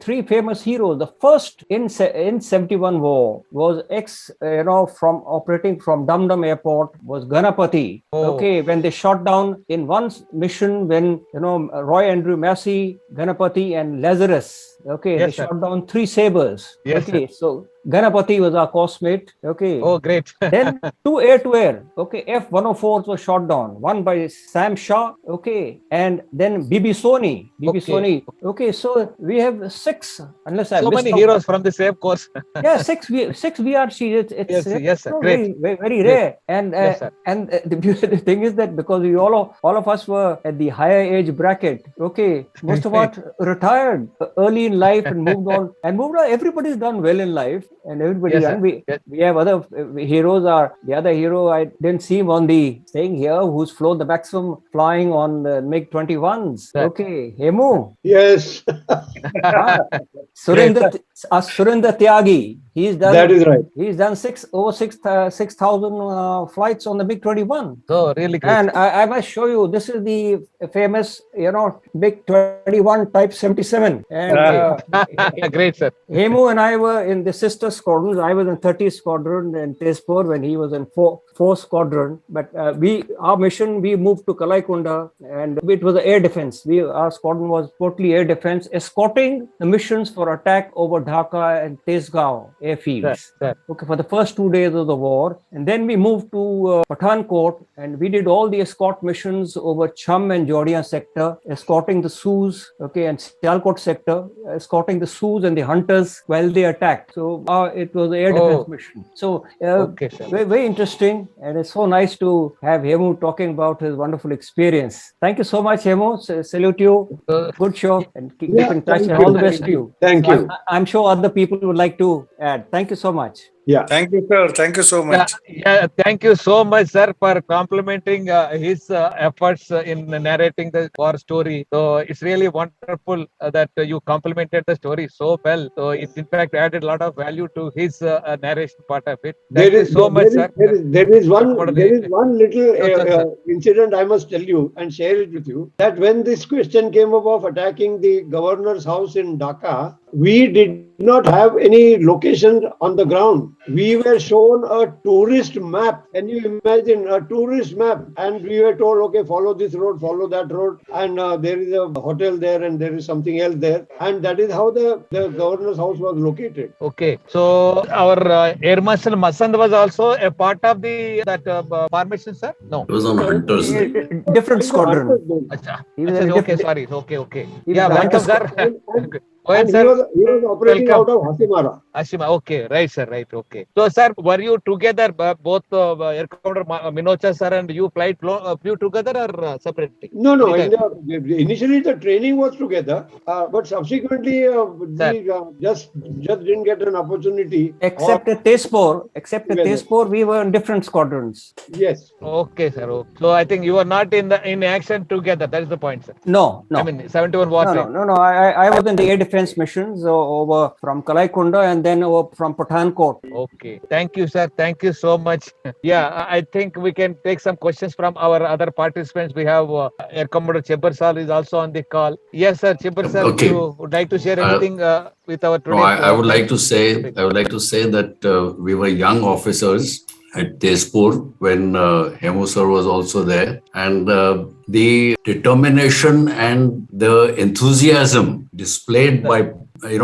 three famous heroes. The first in 71 war was from operating from Dum Dum Airport was Ganapati. Okay, when they shot down in one mission, when Roy Andrew Massey, Ganapati, and Lazarus. Okay, Yes, they sir. shot down three sabers. Yes, okay, so Ganapati was our cosmate. Okay. Oh, great. Then two air-to-air. Okay, F-104s were shot down. One by Sam Shaw. Okay, and then BB Soni. BB Okay. Soni. Okay, so we have six. Unless I So missed many out. heroes from the same course. Yeah, six VRC. It's Yes, sir. Great. very Great. rare. And Yes, sir. the thing is that because we all of us were at the higher age bracket. Okay, most of us retired early in life and moved on. Everybody's done well in life, and everybody. Yes, sir. And we have other heroes. The other hero I didn't see him on the staying here, who's flown the maximum flying on the MiG-21s. Sir. Okay, Hemu. Yes. Surinder Tyagi. He's done. That is right. He's done 6,000 flights on the MiG-21. So really great. And I must show you. This is the famous, MiG-21 Type 77. And Great, sir. Hemu and I were in the sister squadrons. I was in 30th Squadron in Tezpur when he was in 4th Squadron. But our mission, we moved to Kalaikunda, and it was air defense. Our squadron was totally air defense, escorting the missions for attack over Dhaka and Tezgaon Airfields. Sir. Okay, for the first 2 days of the war. And then we moved to Pathankot, and we did all the escort missions over Cham and Jordia sector, escorting the Sioux, okay, and Sialkot sector, escorting the Sioux and the hunters while they attacked. So it was an air defense mission. So Okay, sir. very, very interesting, and it's so nice to have Hemu talking about his wonderful experience. Thank you so much, Hemu. Salute you. Good show, and keep in touch, and all the best to you. Thank you. I'm sure other people would like to add. Thank you so much. Yeah. Thank you, sir. Thank you so much. Yeah, thank you so much, sir, for complimenting his efforts in narrating the war story. So it's really wonderful that you complimented the story so well. So it in fact added a lot of value to his narration part of it. Thank you so much, sir. There is one little incident I must tell you and share it with you. That when this question came up of attacking the governor's house in Dhaka, we did not have any location on the ground. We were shown a tourist map. Can you imagine a tourist map? And we were told, okay, follow this road, follow that road, and there is a hotel there, and there is something else there, and that is how the governor's house was located. Okay, so our Air Marshal Masand was also a part of that formation, sir. No, It was on Hunters. Different squadron. Acha. He was Acha, a okay, different- sorry. Okay. He Yeah, was welcome, sir. Go ahead, And sir. he was operating Welcome. out of Hasimara. Ashima, okay, right, sir, right, okay. So, sir, were you together, both Air Commander Minocha, sir, and you flew together or separately? No. Anytime. Initially, the training was together, but subsequently, we just didn't get an opportunity. Except at Tezpur, we were in different squadrons. Yes. Okay, sir. Okay. So, I think you were not in action together. That is the point, sir. No. I mean, 71 war time. No. I was in the air defense missions over from Kalaikunda and then over from Pathankot. Okay. Thank you, sir. Thank you so much. Yeah, I think we can take some questions from our other participants. We have Air Commodore Chibber sir is also on the call. Yes, sir. Chibber sir, Okay. you would like to share anything with our No, today's I would like to say that we were young officers at Tezpur when Hemu sir was also there, and the determination and the enthusiasm displayed by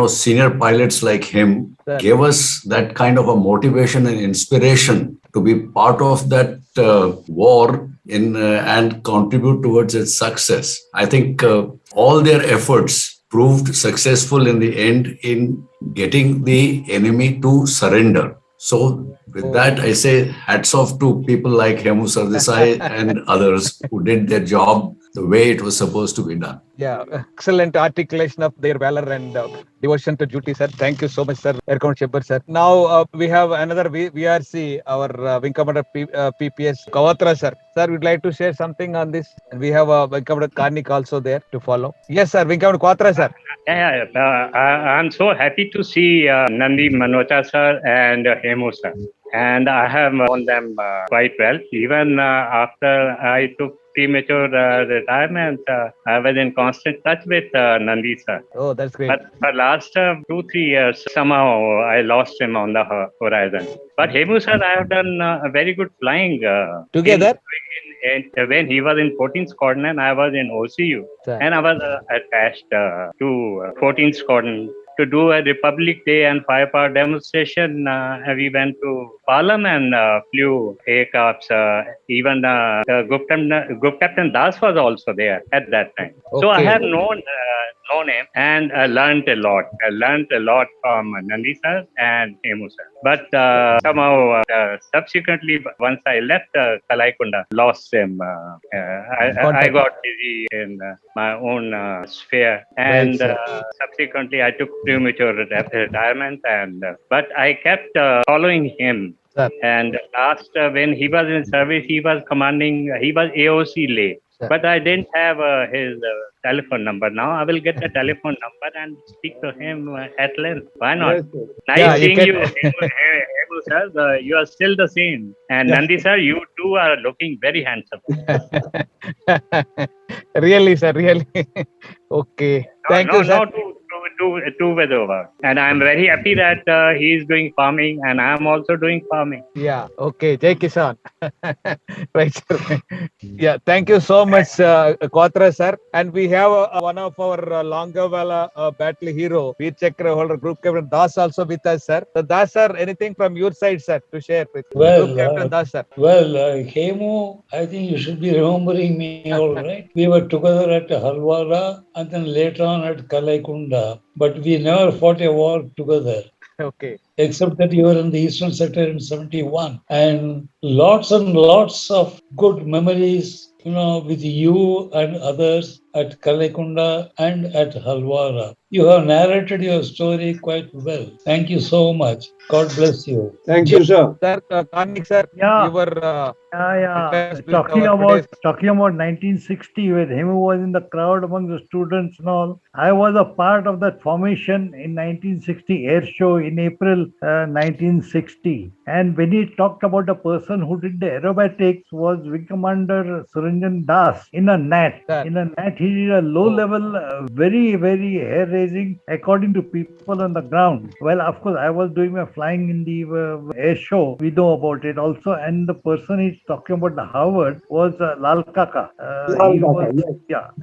senior pilots like him Sir. gave us that kind of a motivation and inspiration to be part of that war and contribute towards its success. I think all their efforts proved successful in the end in getting the enemy to surrender. So with that, I say hats off to people like Hemant Sardesai and others who did their job the way it was supposed to be done. Yeah, excellent articulation of their valor and devotion to duty, sir. Thank you so much, sir. Air Commander Chibber, sir. Now we have another VRC, our Wing Commander PPS Kawatra, sir. Sir, we'd like to share something on this. And we have Wing Commander Karnik also there to follow. Yes, sir. Wing Commander Kawatra, sir. I'm so happy to see Nandi Manocha sir and Hemu sir. And I have known them quite well. Even after I took premature retirement, I was in constant touch with Nandi sir. Oh, that's great. But for last 2-3 years, somehow I lost him on the horizon. But Hemu sir, I have done a very good flying. Together? When he was in 14th Squadron and I was in OCU. Sir. And I was attached to 14th Squadron to do a Republic Day and firepower demonstration. We went to Palam and flew aircrafts. Even Group Captain Das was also there at that time. Okay. So I have known him and learned a lot. I learned a lot from Nandi sir and Hemu sir. But somehow, subsequently, once I left Kalaikunda, lost him. I got busy in my own sphere, and subsequently I took premature retirement. But I kept following him. Sir. And last, when he was in service, he was commanding. He was AOC Leh. Sir. But I didn't have his telephone number. Now I will get the telephone number and speak to him at length. Why not? Yes, sir. Nice seeing you, Hemu sir. You are still the same. And Nandi sir, you too are looking very handsome. Really, sir, really. Okay. Thank you, sir. Two weather over. And I'm very happy that he is doing farming and I'm also doing farming. Yeah. Okay. Jai Kisan. Right, sir. Yeah. Thank you so much, Quatra, sir. And we have one of our Longavala battle hero, Veer Chakra holder, Group Captain Das also with us, sir. So Das, sir, anything from your side, sir, to share with Group Captain Das, sir? Hemu, I think you should be remembering me, all right. We were together at Halwara and then later on at Kalaikunda, but we never fought a war together. Okay. Except that you were in the Eastern Sector in 71. And lots of good memories, with you and others at Kalaikunda and at Halwara. You have narrated your story quite well. Thank you so much. God bless you. Thank you, sir. Sir, Karnik, sir, you were... Talking about 1960, when Hemu was in the crowd among the students and all, I was a part of that formation in 1960 air show in April 1960. And when he talked about the person who did the aerobatics was Wing Commander Suranjan Das in a NAT. In a NAT, he did a low-level, very, very hair-raising according to people on the ground. Well, of course, I was doing my flying in the air show. We know about it also. And the person he's talking about, the Howard, was Lal Kaka.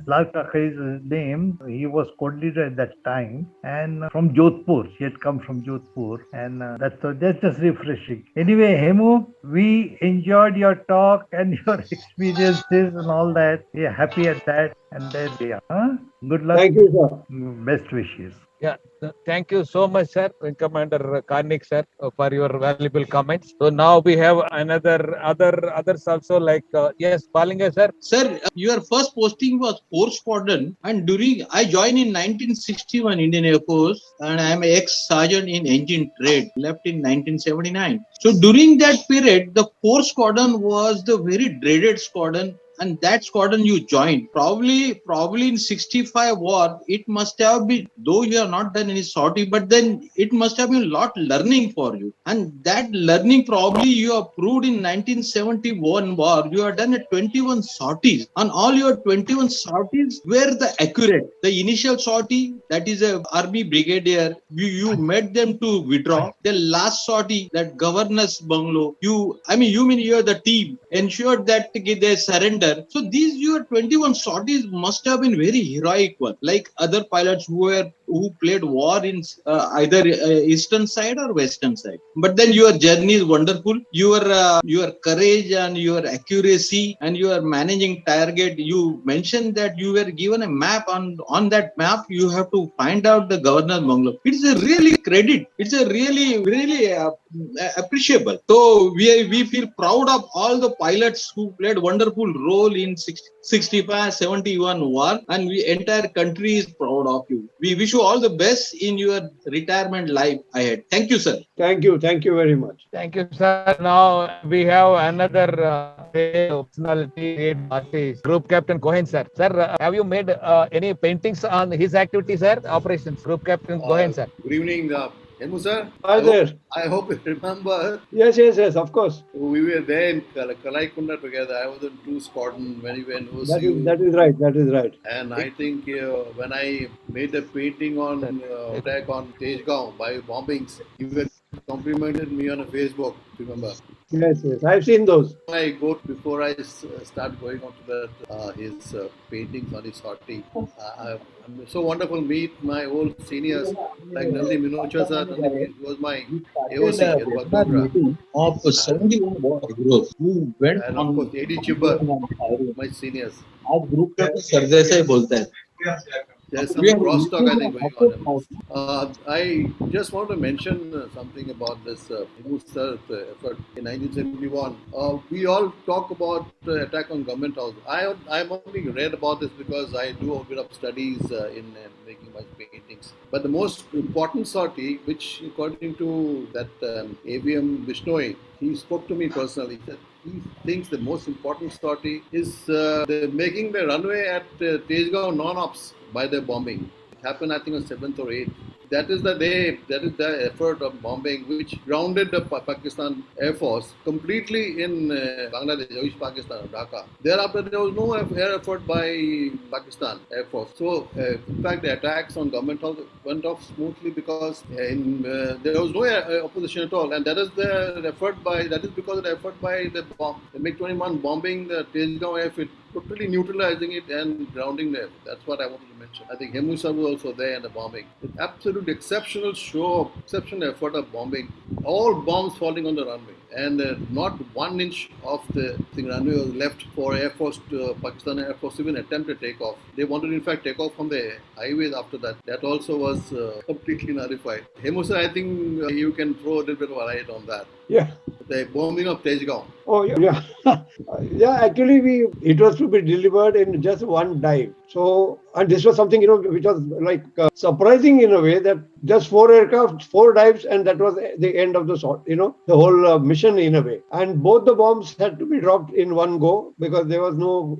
Lal Kaka is his name. He was squad leader at that time. And from Jodhpur. He had come from Jodhpur. And that's just refreshing. Anyway, Hemu, we enjoyed your talk and your experiences and all that. We are happy at that. And there we are. Good luck. Thank you, sir. Best wishes. Yeah, thank you so much, sir, Wing Commander Karnik, sir, for your valuable comments. So now we have others also like, yes, Balinga, sir. Sir, your first posting was 4th Squadron, and I joined in 1961 Indian Air Force, and I am ex-sergeant in engine trade, left in 1979. So during that period, the 4th Squadron was the very dreaded squadron. And that squadron you joined, probably in 65 war, it must have been, though you have not done any sortie, but then it must have been a lot learning for you. And that learning probably you have proved in 1971 war. You have done 21 sorties, and all your 21 sorties were the accurate. The initial sortie, that is a army brigadier, you made them to withdraw. The last sortie, that governor's bungalow, you are the team, ensured that they surrender. So these your 21 sorties must have been very heroic one, like other pilots who played war in either eastern side or western side. But then your journey is wonderful. Your courage and your accuracy and your managing target. You mentioned that you were given a map, on that map you have to find out the governor's bungalow. It's a really credit. It's a really appreciable. So we feel proud of all the pilots who played wonderful role in 65-71 war, and entire country is proud of you. We wish you all the best in your retirement life ahead. Thank you, sir. Thank you very much. Thank you, sir. Now we have another personality, great artist, Group Captain Cohen, sir. Sir, have you made any paintings on his activities, sir? Operations, Group Captain Cohen, sir. Good evening, Hemu sir, Hi there. I hope you remember. Yes, yes, yes, of course. We were there in Kalaikunda together. I was in 2 Squadron when we were in OCU. That is right. That is right. And I think when I made a painting on attack on Tezgaon by bombings, you were complimented me on a Facebook, remember? Yes, yes. I've seen those. I go before I start going on to that his paintings on his sortie. I'm so wonderful to meet my old seniors like Nandi Minocha sir. He was my AOC in Bagdogra. Of 71 war heroes who went And on of course, AD Chibber, my seniors. आज group का सरदेसाई बोलता है. There's some crosstalk, I think, going on in this. I just want to mention something about this effort in 1971. We all talk about attack on government house. I'm only read about this because I do a bit of studies in making my paintings. But the most important sortie, which according to that AVM Bishnoi, he spoke to me personally. He said he thinks the most important sortie is making the runway at Tezgaon non-ops by the bombing. It happened, I think, on 7th or 8th. That is the day, that is the effort of bombing which grounded the Pakistan Air Force completely in Bangla Desh, East Pakistan, Dhaka. Thereafter, there was no air effort by Pakistan Air Force. So, in fact, the attacks on government house went off smoothly because there was no opposition at all. And that is the effort by, that is because of the effort by the MiG-21 bombing the Tezgaon Airfield, totally neutralizing it and grounding them. That's what I wanted to mention. I think Hemu sir was also there in the bombing. With absolute exceptional show, exceptional effort of bombing. All bombs falling on the runway. And not 1 inch of the runway was left for Air Force, Pakistan Air Force to even attempt to take off. They wanted to in fact take off from the highways after that. That also was completely nullified. Hemu sir, I think you can throw a little bit of a light on that. Yeah. The bombing of Tezgaon. Oh, yeah. Yeah, actually, it was to be delivered in just one dive. So, and this was something, which was like surprising in a way that just 4 aircraft, 4 dives, and that was the end of the the whole mission in a way. And both the bombs had to be dropped in one go because there was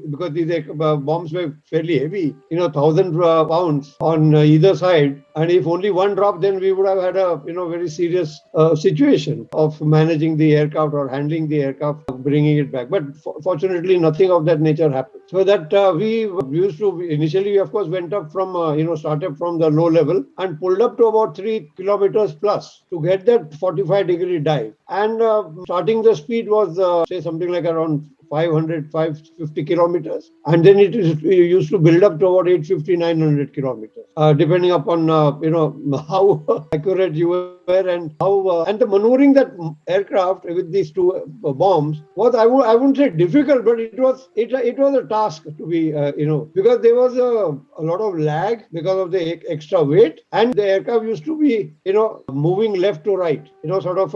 because these bombs were fairly heavy, 1,000 pounds on either side. And if only one dropped, then we would have had a, very serious situation of managing the aircraft or handling the aircraft, bringing it back. But fortunately, nothing of that nature happened. So that we used to, initially, we of course went up from, started from the low level and pulled up to about 3 kilometers plus to get that 45-degree dive. And starting the speed was, say, something like around 550 kilometers. And then it used to build up to about 850, 900 kilometers, depending upon, how accurate you were and how, and the maneuvering that aircraft with these 2 bombs was, I wouldn't say difficult, but it was a task to be, because there was a lot of lag because of the extra weight, and the aircraft used to be, moving left to right, sort of,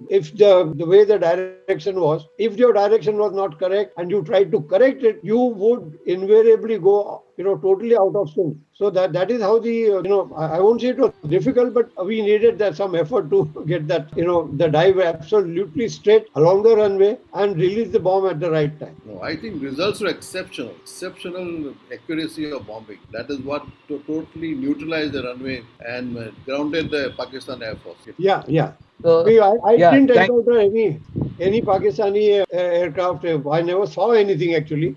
if the way the direction was, if your direction was not correct and you tried to correct it, you would invariably go, totally out of sync. So that is how the, I won't say it was difficult, but we needed some effort to get that, the dive absolutely straight along the runway and release the bomb at the right time. No, I think results were exceptional accuracy of bombing. That is what totally neutralized the runway and grounded the Pakistan Air Force. Yeah. I didn't encounter any Pakistani aircraft. I never saw anything actually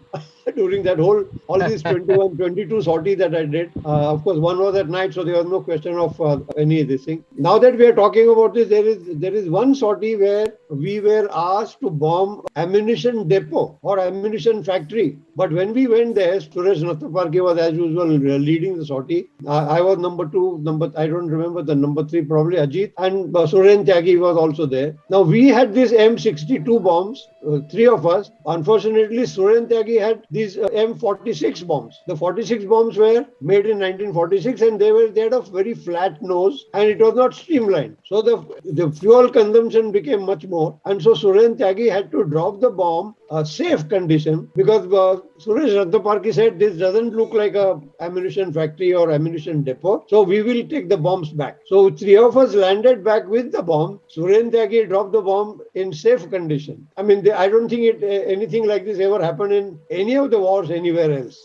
during that all these 22 sorties that I did. Of course, one was at night, so there was no question of any of this thing. Now that we are talking about this, there is one sortie where we were asked to bomb ammunition depot or ammunition factory. But when we went there, Suresh Nathaparke was as usual leading the sortie. I was number 2, I don't remember the number 3, probably Ajit, and Suren Tyagi was also there. Now we had these M62 bombs, 3 of us. Unfortunately, Suren Tyagi had these M46 bombs. The 46 bombs were made in 1946 and they had a very flat nose and it was not streamlined. So the fuel consumption became much more. And so Suren Tyagi had to drop the bomb safe condition because Suresh Nathaparke said this doesn't look like a ammunition factory or ammunition depot. So we will take the bombs back. So 3 of us landed back with the bomb. Suren Tyagi dropped the bomb in safe condition. I mean, I don't think anything like this ever happened in any of the wars anywhere else.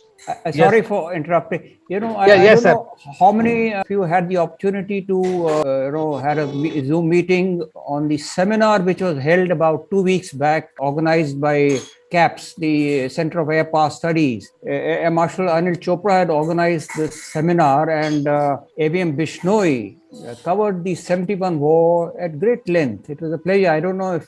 Sorry for interrupting. I yes, don't sir. know how many of you had the opportunity to, had a Zoom meeting on the seminar which was held about 2 weeks back, organized by CAPS, the Center of Air Power Studies. Air Marshal Anil Chopra had organized this seminar, and ABM Bishnoi covered the 71 war at great length. It was a pleasure. I don't know if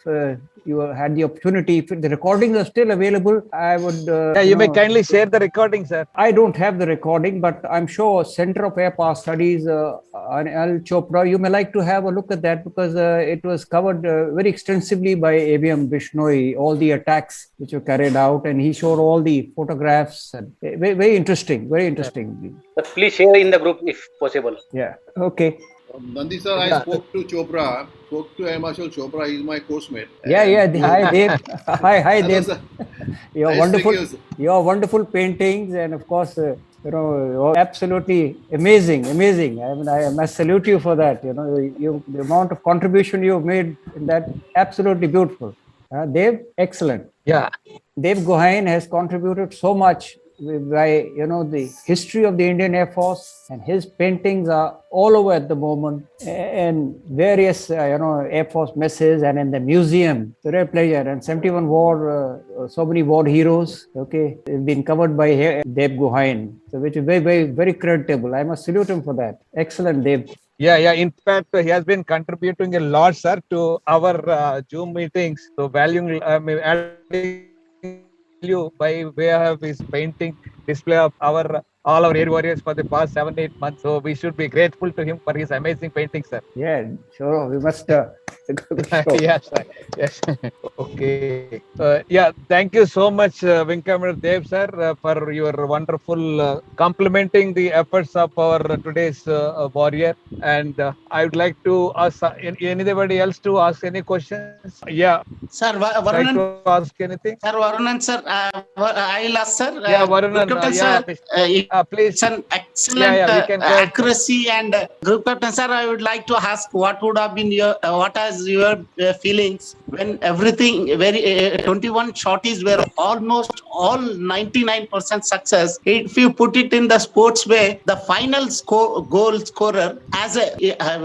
you had the opportunity. If the recordings are still available, I would. You may kindly share the recording, sir. I don't have the recording, but I'm sure Center of Air Power Studies, Anil Chopra, you may like to have a look at that, because it was covered very extensively by ABM Bishnoi, all the attacks which were carried out, and he showed all the photographs. And very, very interesting, very interesting. But please share in the group if possible. Yeah. Okay. Nandi sir, I spoke to Chopra, spoke to Air Marshal Chopra. He's my course mate. Yeah. Hi, Dev. Hi, Dev. Sir. Your Nice wonderful, to see you, your wonderful paintings, and of course, you're absolutely amazing. I mean, I must salute you for that. The amount of contribution you've made in that, absolutely beautiful. Dev, excellent. Yeah. Dev Gohain has contributed so much by the history of the Indian Air Force, and his paintings are all over at the moment, and various Air Force messes and in the museum. It's a real pleasure. And 71 war, so many war heroes, have been covered by Dev Gohain, so which is very, very, very creditable. I must salute him for that. Excellent, Dev. Yeah. In fact, he has been contributing a lot, sir, to our Zoom meetings. So valuing, adding value by way of his painting display of all our air warriors for the past 7-8 months. So we should be grateful to him for his amazing painting, sir. Yeah, sure. We must. Yes, sir. Yes. Okay. Thank you so much, Wing Commander Dev, sir, for your wonderful complimenting the efforts of our today's warrior. And I would like to ask anybody else to ask any questions. Yeah. Sir, Like Varunan. to ask anything? Sir, Varunan, sir. I'll ask, sir. Varunan. Group Captain, sir. Please. It's an excellent we can accuracy. And Group Captain, sir, I would like to ask what would have been your feelings when everything 21 shorties were almost all 99% success. If you put it in the sports way, the final goal scorer has a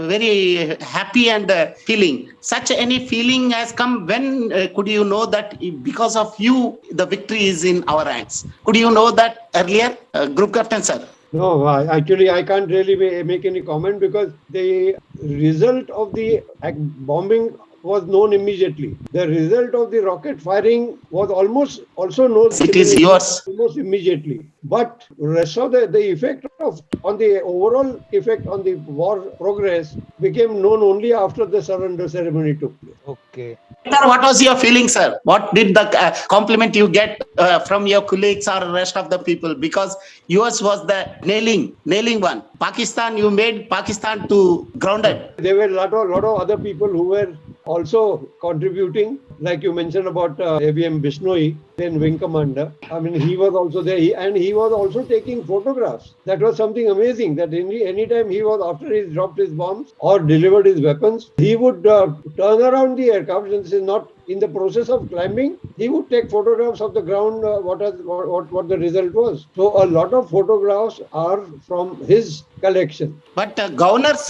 very happy and feeling. Such any feeling has come when could you know that because of you the victory is in our hands? Could you know that earlier, Group Captain, sir? No, actually, I can't really make any comment, because the result of the bombing was known immediately. The result of the rocket firing was almost also known. It is yours. Almost immediately. But rest of the effect on the overall effect on the war progress became known only after the surrender ceremony took place. Okay. Sir, what was your feeling, sir? What did the compliment you get from your colleagues or rest of the people? Because yours was the nailing one. Pakistan, you made Pakistan to grounded. There were a lot of other people who were also contributing, like you mentioned about ABM Bishnoi, then Wing Commander. I mean, he was also there, and he was also taking photographs. That was something amazing, that anytime he was, after he dropped his bombs or delivered his weapons, he would turn around the aircraft, and this is not in the process of climbing, he would take photographs of the ground, what the result was. So a lot of photographs are from his collection. But governors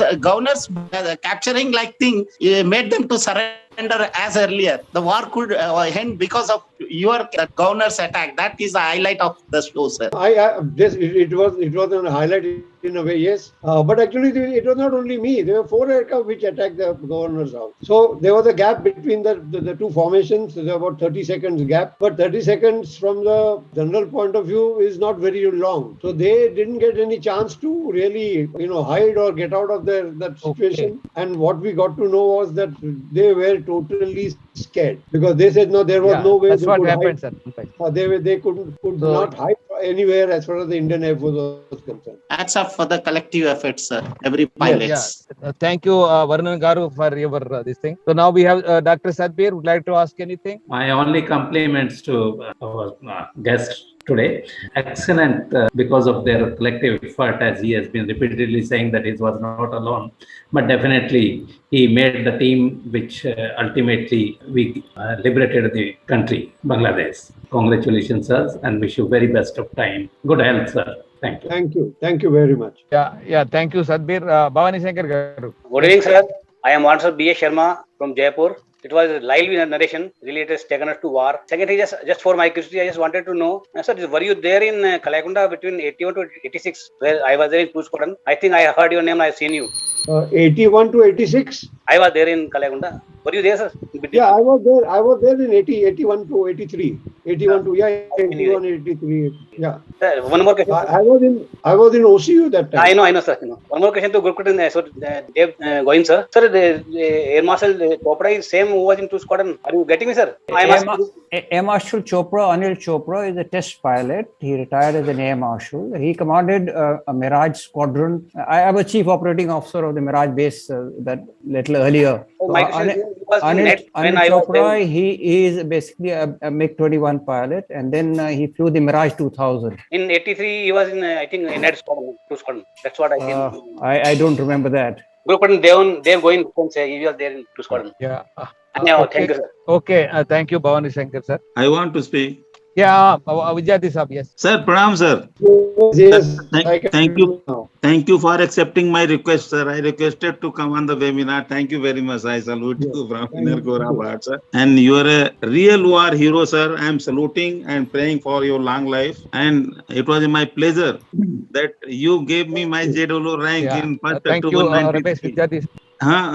capturing like thing made them to surrender as earlier. The war could end because of your governor's attack. That is the highlight of the show, sir. It was a highlight in a way, yes. But actually, it was not only me. There were 4 aircraft which attacked the governor's house. So there was a gap between the two formations. There was about 30 seconds gap. But 30 seconds from the general point of view is not very long. So they didn't get any chance to really, hide or get out of that situation. Okay. And what we got to know was that they were totally scared, because they said no, there was no way. That's what happened, sir. They could not hide anywhere as far as the Indian Air Force was concerned. That's up for the collective efforts, sir. Every pilots. Thank you, Varunan Garu, for your this thing. So now we have Dr. Sadbir. Would like to ask anything? My only compliments to our guest today. Excellent because of their collective effort, as he has been repeatedly saying that he was not alone. But definitely, he made the team which ultimately we liberated the country, Bangladesh. Congratulations, sir, and wish you very best of time. Good health, sir. Thank you. Thank you. Thank you very much. Yeah. Thank you, Sadbir. Bhavani Shankar garu. Good evening, sir. I am Answer B.A. Sharma from Jaipur. It was live narration. Really, it has taken us to war. Secondly, just for my curiosity, I just wanted to know, sir, were you there in Kalaikunda between 81 to 86, where I was there in 2 Squadron? I think I heard your name. I've seen you. 81 to 86? I was there in Kalaikunda. Were you there, sir? Yeah, I was there. I was there in 81 to 83. 81 to 81, 83. Yeah. Sir, one more question. I was in OCU that time. I know, sir. One more question to Group Captain Dev Goin, sir. Sir, the Air Marshal Chopra is same who was in 2 Squadron. Are you getting me, sir? Air Marshal Chopra, Anil Chopra, is a test pilot. He retired as an Air Marshal. He commanded a Mirage Squadron. I am a Chief Operating Officer of the Mirage base that little earlier. Anil Chopra, he is basically a MiG-21 pilot, and then he flew the Mirage 2000. In 83, he was in, I think, in Net Squadron, 2 Squadron. That's what I think. I don't remember that. Group Captain Dev Goin can say he was there in 2 Squadron. Yeah. Thank you, sir. Okay. Thank you, Bhavani Shankar, sir. I want to speak. Yeah, Vijayati Sahab, yes. Sir, pranam, sir. Yes, Thank you. Thank you for accepting my request, sir. I requested to come on the webinar. Thank you very much. I salute you from inner core of heart, sir. And you are a real war hero, sir. I am saluting and praying for your long life. And it was my pleasure that you gave me my JW rank in 1st October 93.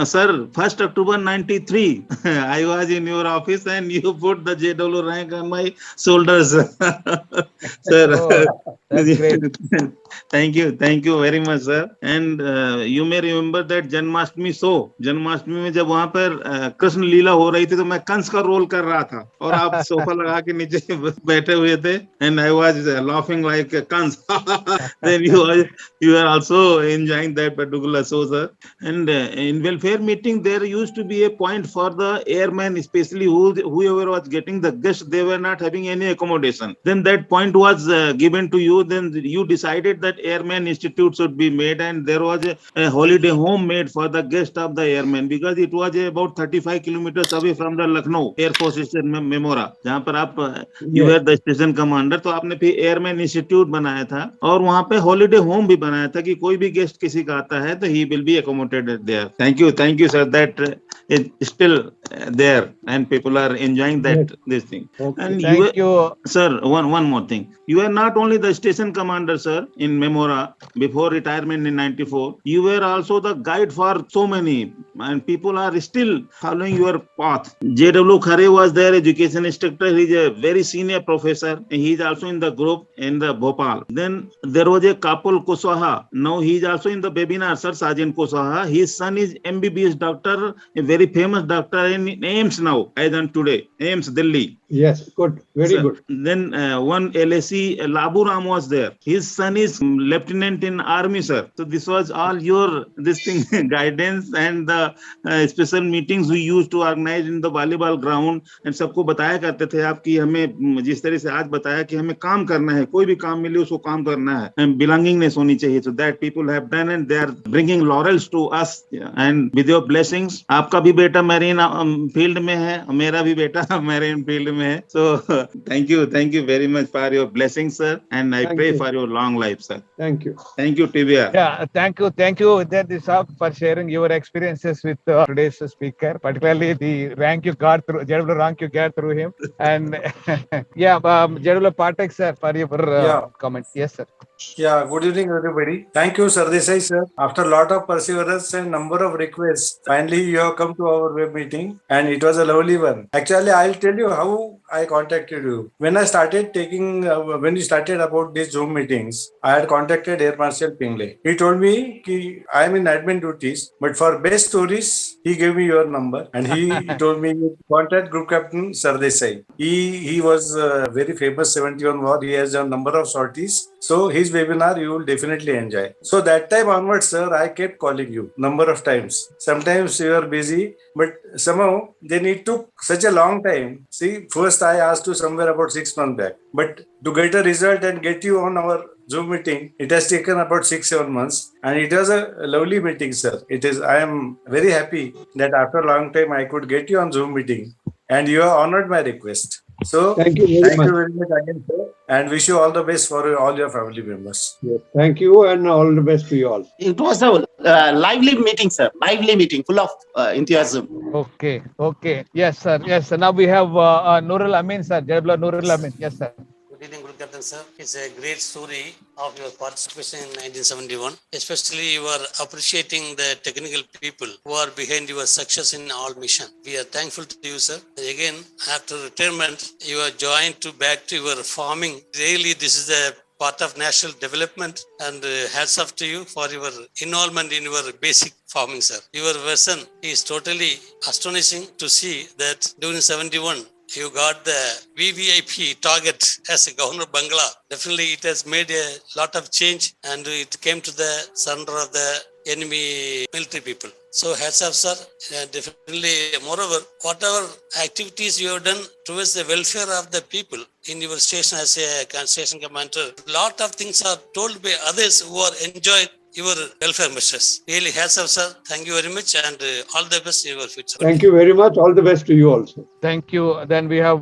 Sir, 1st October 93, I was in your office and you put the JW rank on my shoulders. Sir, that's great. Thank you very much, sir. And you may remember that Janmashtami show. Janmashtami में जब वहाँ पर कृष्ण लीला हो रही थी तो मैं कंस का रोल कर रहा था और आप सोफा लगा के नीचे बैठे हुए थे and I was laughing like a Kans. Then you were also enjoying that particular show, sir. And in welfare meeting there used to be a point for the airmen, especially whoever was getting the guest, they were not having any accommodation. Then that point was given to you. Then you decided that Airman Institute should be made, and there was a holiday home made for the guest of the airmen, because it was about 35 kilometers away from the Lucknow Air Force Station Memora, जहाँ पर आप you were the station commander. तो आपने फिर Airman Institute बनाया था और वहाँ पे holiday home भी बनाया था कि कोई भी guest किसी का आता है तो he will be accommodated there. Thank you, sir. That is still there and people are enjoying that this thing. Okay. And Thank you, sir. One more thing. You are not only the station commander, sir, in Memora before retirement in 94. You were also the guide for so many, and people are still following your path. J.W. Khare was their education instructor. He is a very senior professor. He is also in the group in the Bhopal. Then there was a Kapul Kushwaha. Now he is also in the webinar, sir, Sergeant Kushwaha. His son is MBBS doctor, a very famous doctor in AIMS now, as on today, AIMS Delhi. Yes, good, very good. Then one LAC Labu Ram was there. His son is lieutenant in army, sir. So this was all your guidance and the special meetings we used to organize in the volleyball ground. And सबको बताया करते थे आप कि हमें जिस तरह से आज बताया कि हमें काम करना है, कोई भी काम मिले उसको काम करना है, and belongingness होनी चाहिए. So that people have done and they are bringing laurels to us. And with your blessings, आपका भी बेटा marine field में है, मेरा भी बेटा marine field में है. So thank you very much for your blessings, sir, and I pray for your long life, sir. Thank you, TVR. Yeah, thank you, Vijayati Sahab, for sharing your experiences with today's speaker, particularly the rank you got through, JW rank you got through him, and JW Patek, sir, for your comment. Yes, sir. Yeah, good evening, everybody. Thank you, Sardesai, sir. After a lot of perseverance and number of requests, finally you have come to our web meeting, and it was a lovely one. Actually, I'll tell you how I contacted you. When I started when you started about these Zoom meetings, I had contacted Air Marshal Pingle. He told me I am in admin duties, but for best stories, he gave me your number, and he told me contact Group Captain Sardesai. He was very famous 71 war. He has done a number of sorties. So his webinar you will definitely enjoy. So that time onwards, sir, I kept calling you number of times. Sometimes you are busy, but somehow then it took such a long time. See, first I asked you somewhere about 6 months back, but to get a result and get you on our Zoom meeting, it has taken about 6-7 months, and it was a lovely meeting, sir. It is. I am very happy that after a long time I could get you on Zoom meeting, and you have honored my request. So Thank you very thank much. you very much again, sir, and wish you all the best for all your family members. Yes, thank you, and all the best to you all. It was a lively meeting, sir. Lively meeting, full of enthusiasm. Okay, okay. Yes, sir. Yes, sir. Now we have Nurul Amin, sir. Jabla Nurul Amin. Yes, sir. Good evening, Guru Captain sir. It's a great story of your participation in 1971. Especially you are appreciating the technical people who are behind your success in all mission. We are thankful to you, sir. Again, after retirement, you are joined to back to your farming. Really, this is a part of national development, and hats off to you for your involvement in your basic farming, sir. Your version is totally astonishing to see that during 71, you got the VVIP target as a governor of Bangla. Definitely it has made a lot of change, and it came to the surrender of the enemy military people. So hats off, sir. Definitely, moreover, whatever activities you have done towards the welfare of the people in your station as a station commander, lot of things are told by others who are enjoyed your welfare measures. Really hats off, sir. Thank you very much, and all the best in your future. Thank you very much. All the best to you also. Thank you. Then we have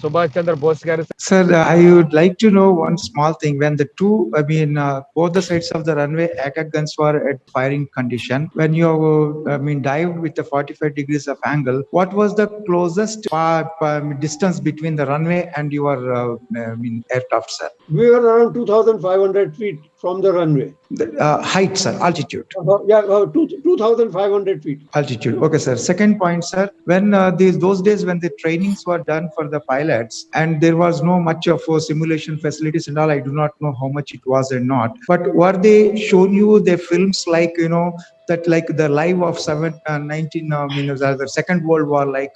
Subhash Chandra Bose. Sir, I would like to know one small thing. When the two, both the sides of the runway attack guns were at firing condition, when you, dived with the 45 degrees of angle, what was the closest distance between the runway and your, aircraft, sir? We were around 2,500 feet from the runway. Height, sir, altitude. 2,500 feet. Altitude. Okay, sir. Second point, sir. When those days when the trainings were done for the pilots and there was no much of simulation facilities and all, I do not know how much it was or not. But were they shown you the films like that like the live of the Second World War, like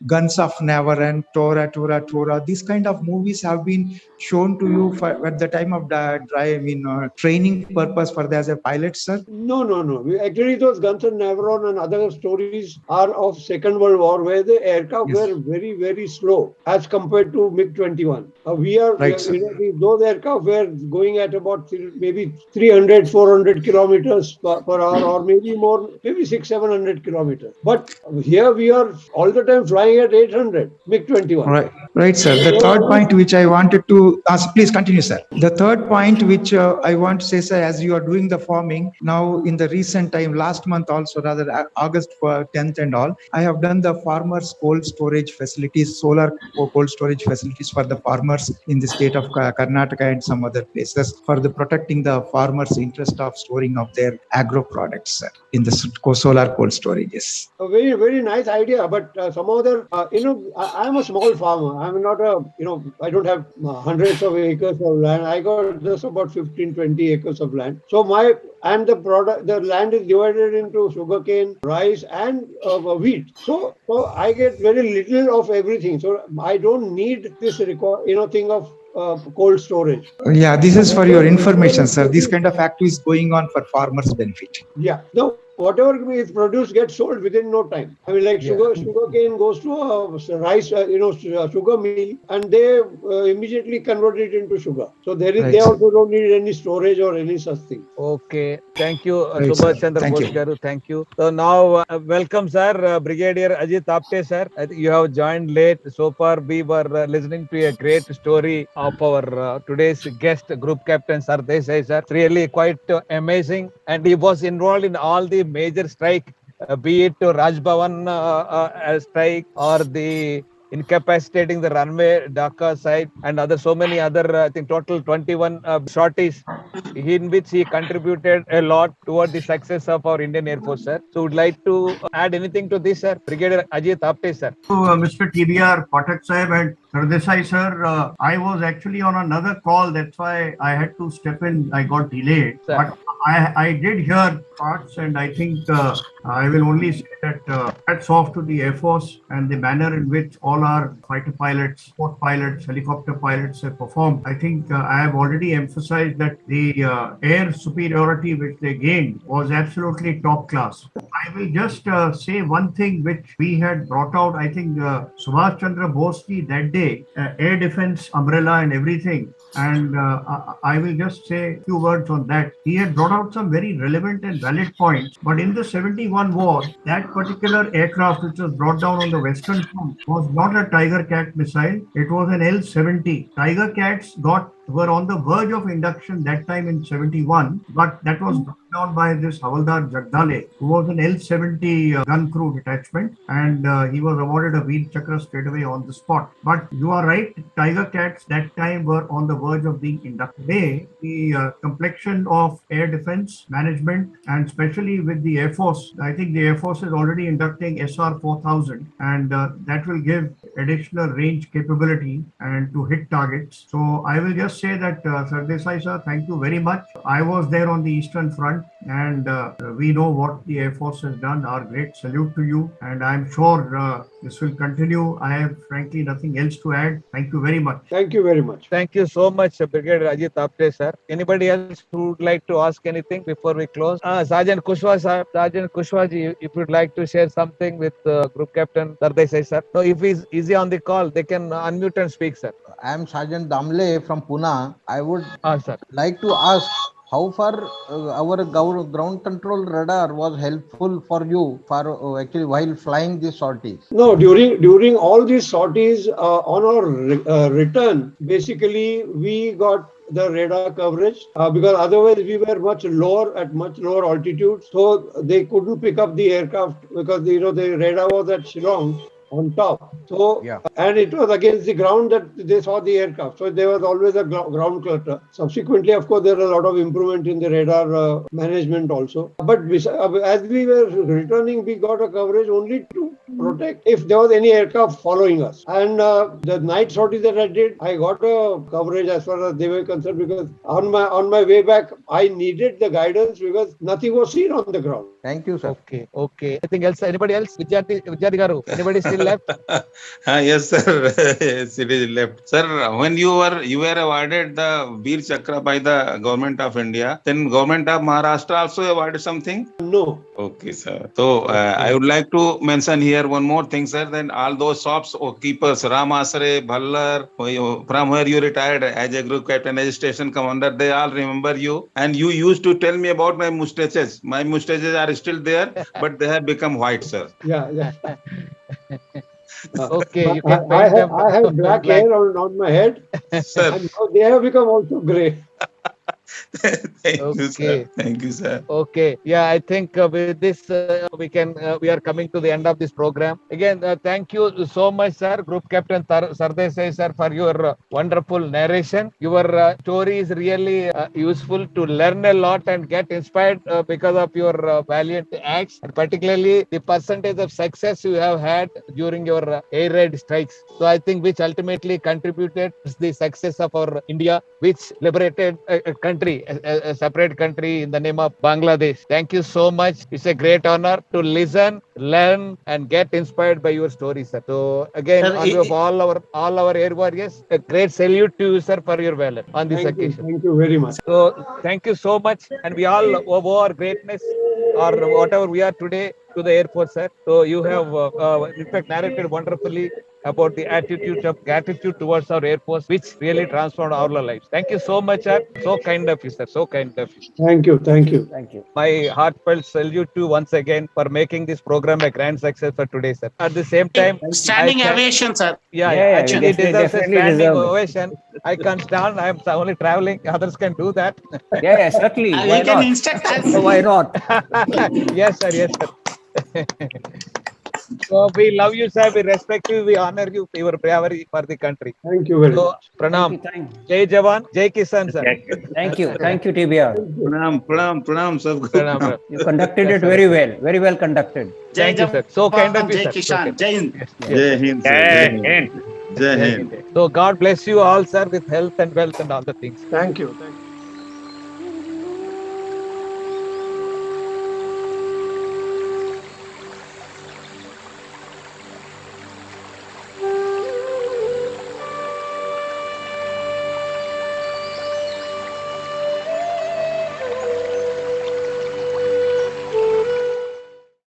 Guns of Navarone, Tora. These kind of movies have been shown to you for, at the time of training purpose for as a pilot, sir? No. Actually, those Guns of Navarone and other stories are of Second World War, where the aircraft were very, very slow as compared to MiG-21. Those aircraft were going at about maybe 300, 400 kilometers per hour, or maybe more, maybe 600-700 kilometers. But here we are all the time flying at 800 MiG-21. Right, sir. The third point which I wanted to please continue, sir. The third point which I want to say, sir, as you are doing the farming now in the recent time, last month also, rather August 10th and all, I have done the farmers cold storage facilities, solar cold storage facilities for the farmers in the state of Karnataka and some other places for the protecting the farmers' interest of storing of their agro products, sir, in the solar cold storages. A very, very nice idea, but some other, I am a small farmer. I'm not I don't have hundreds of acres of land. I got just about 15-20 acres of land. So the land is divided into sugarcane, rice, and wheat. So I get very little of everything. So I don't need this thing of cold storage. Yeah, this is for your information, sir. This kind of activities going on for farmers' benefit. Yeah. No. Whatever is produced gets sold within no time. Sugarcane goes to a rice, sugar mill, and they immediately convert it into sugar. So they also don't need any storage or any such thing. Okay, thank you, Subhash Chandra Bose garu. Thank you. So now, welcome, sir, Brigadier Ajit Apte, sir. I think you have joined late. So far, we were listening to a great story of our today's guest, Group Captain Sardesai, sir. It's really quite amazing, and he was involved in all the major strike, be it to Raj Bhavan strike or the incapacitating the runway Dhaka side and so many other, I think total 21 sorties in which he contributed a lot toward the success of our Indian Air Force, sir. So, would like to add anything to this, sir? Brigadier Ajit Apte, sir. Mr. TBR Pathak Sahib and Sardesai sir, I was actually on another call. That's why I had to step in. I got delayed. Sir. But I did hear parts, and I think I will only say that hats off to the Air Force and the manner in which all our fighter pilots, sport pilots, helicopter pilots have performed. I think I have already emphasized that the air superiority which they gained was absolutely top class. I will just say one thing which we had brought out. I think Subhash Chandra Bose ji that day, air defense umbrella and everything. And I will just say a few words on that. He had brought out some very relevant and valid points. But in the 71 war, that particular aircraft which was brought down on the Western Front was not a Tiger Cat missile. It was an L-70. Tiger Cats were on the verge of induction that time in 71, but that was brought down by this Havaldar Jagdale, who was an L-70 gun crew detachment, and he was awarded a Veer Chakra straight away on the spot. But you are right, Tiger Cats that time were on the verge of being inducted. Today, the complexion of air defense management, and especially with the Air Force, I think the Air Force is already inducting SR-4000, and that will give additional range capability and to hit targets. So I will just say that Sardesai sir, thank you very much. I was there on the Eastern Front, and we know what the Air Force has done. Our great salute to you, and I'm sure this will continue. I have frankly nothing else to add. Thank you very much. Thank you very much. Thank you so much, Brigadier Ajit Apte, sir. Anybody else who would like to ask anything before we close? Sergeant Kushwaha, sir. Sergeant Kushwaha ji, if you'd like to share something with Group Captain Sardesai, sir. No, if he's easy on the call, they can unmute and speak, sir. I am Sergeant Damle from Pune. I would sir. like to ask how far our ground control radar was helpful for you for actually while flying these sorties? No, during all these sorties on our return, basically we got the radar coverage because otherwise we were much lower altitudes, so they couldn't pick up the aircraft because the radar was at Shillong on top. So, yeah. And it was against the ground that they saw the aircraft. So there was always a ground clutter. Subsequently, of course, there was a lot of improvement in the radar management also. But as we were returning, we got a coverage only to protect if there was any aircraft following us. And the night sorties that I did, I got a coverage as far as they were concerned, because on my way back, I needed the guidance because nothing was seen on the ground. Thank you, sir. Okay. Anything else? Anybody else? Vidyarthi Garu? Anybody still left? Yes, sir. Yes, it is left. Sir, when you were awarded the Veer Chakra by the Government of India, then Government of Maharashtra also awarded something? No. Okay, sir. So, I would like to mention here one more thing, sir. Then all those shops or keepers, Ram Asare, Bhallar, from where you retired as a group captain, as a station commander, they all remember you. And you used to tell me about my mustaches. My mustaches are still there, but they have become white, sir. Yeah. Okay, you can I have black hair on my head, sir. And now they have become also grey. Thank you, sir. Thank you, sir. Okay. Yeah, I think with this, we are coming to the end of this program. Again, thank you so much, sir, Group Captain Sardesai, sir, for your wonderful narration. Your story is really useful to learn a lot and get inspired because of your valiant acts, and particularly the percentage of success you have had during your air raid strikes. So I think which ultimately contributed to the success of our India, which liberated a country, a separate country in the name of Bangladesh. Thank you so much. It's a great honor to listen, learn, and get inspired by your story, sir. So again, on behalf of all our air warriors, a great salute to you, sir, for your valor on this occasion. Thank you very much. So thank you so much, and we all owe our greatness or whatever we are today to the Air Force, sir. So you have in fact narrated wonderfully about the attitude of gratitude towards our Air Force, which really transformed our lives. Thank you so much, sir. So kind of you, sir. So kind of you. Thank you. My heartfelt salute to you once again for making this program a grand success for today, sir. At the same time, Standing ovation, sir. Yeah, actually it deserves a standing ovation. I can't stand. I am only traveling. Others can do that. Yeah, certainly. Why You can not? instruct us. Why not? Yes, sir. So we love you, sir. We respect you. We honor you for your bravery for the country. Thank you very So, much. pranam. Jai Jawan, Jai Kisan, sir. Thank you, TBR. Pranam, sab. Pranam. You conducted it very well conducted. Thank you, sir. So kind of you, Jai sir. Kishan, Jai Hind. Jai Hind, sir. Jai Hind. Jai Hind. So God bless you all, sir, with health and wealth and all the things. Thank you.